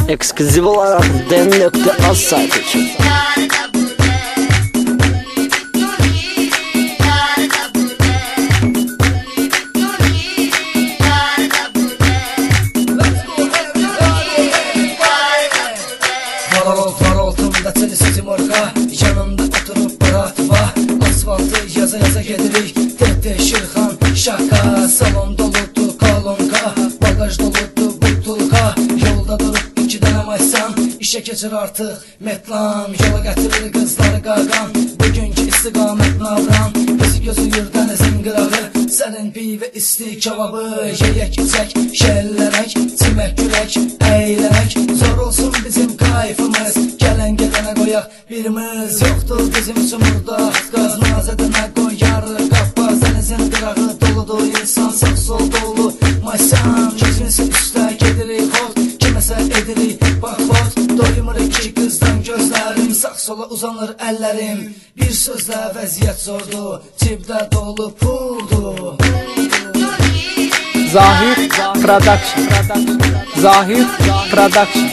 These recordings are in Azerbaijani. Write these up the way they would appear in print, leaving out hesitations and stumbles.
Ekskluziv olarak den.az saytı için. Altımda çelisizim orga, yanımda oturup bırakma. Asfaltı yaza yaza gedirik, Tete Şirxan şaka. Salon doludu kolonka, bagaj doludu butulka. Yolda durup iki denemezsen, işe geçir artık metlan. Yola getirir kızları qaqan, bugünkü istiqamət navran. Bizi gözüyür dənizin qırağı, sənin pivə isti kebabı. Yeyək içək, şəllərək, çimək gürək, əylənək. Zor olsun bizim kayfımız, gələn gedənə qoyaq birimiz. Yoxdur bizim üçün burada qaz, nazədənə qoyarıq qapaz. Dənizin qırağı doludur, insan sağ sol dolu maysan. Gözünsə üstə gedirik hot, kiməsə edirik bax hot. Doymur iki qızdan gözlərim, sağ sola uzanır əllərim. Bir sözlə vəziyyət zordur, cibdə dolu puldur. Zahir Production. Zahir Production.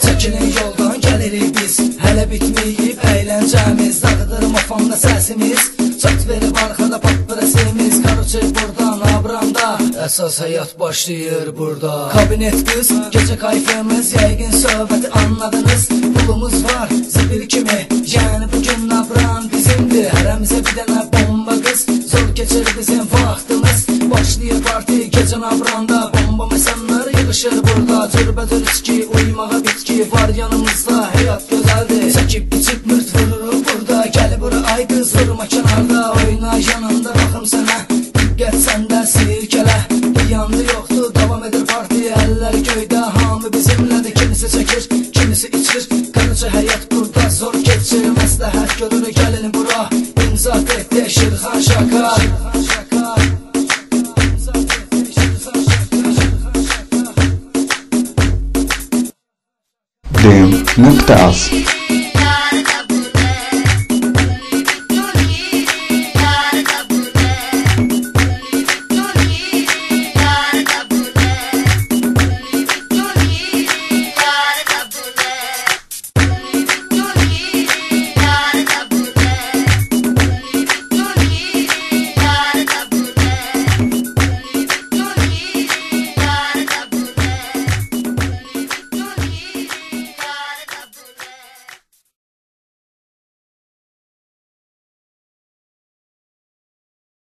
Çəkilin yoldan gəlirik biz, hələ bitməyib əyləncəmiz. Dağıdır mafamda səsimiz, çat verib arxada paprasimiz. Karuçer buradan abramda, əsas həyat başlayır burada. Kabinet qız, gecə kayfımız, yəqin söhbəti anladınız. Pulumuz var, zibil kimi, yəni bugün abram bizimdir. Hərəmizə bir dənə bomba qız, zor keçir bizim vaxtımız. Başlayır parti gecən abramda, bomba məsənlər yığışır burada. Cürbəcür içki, uyumağa bitki var yanımızda, həyat gözəldir. Çəkib içib mürt vururuq burada, gəli bura ay qız durma kənarda. Oyna yanımda baxım sənə, diqqət səndə sirkələ. Bir yandı yoxdur, davam edir parti, əllər göydə, hamı bizimlədir. Kimisi çəkir, kimisi içir, qarıcı həyat burada zor keçir. Məsləhət görür gəlin bura, imza Tete Şirxan şaka. Den.az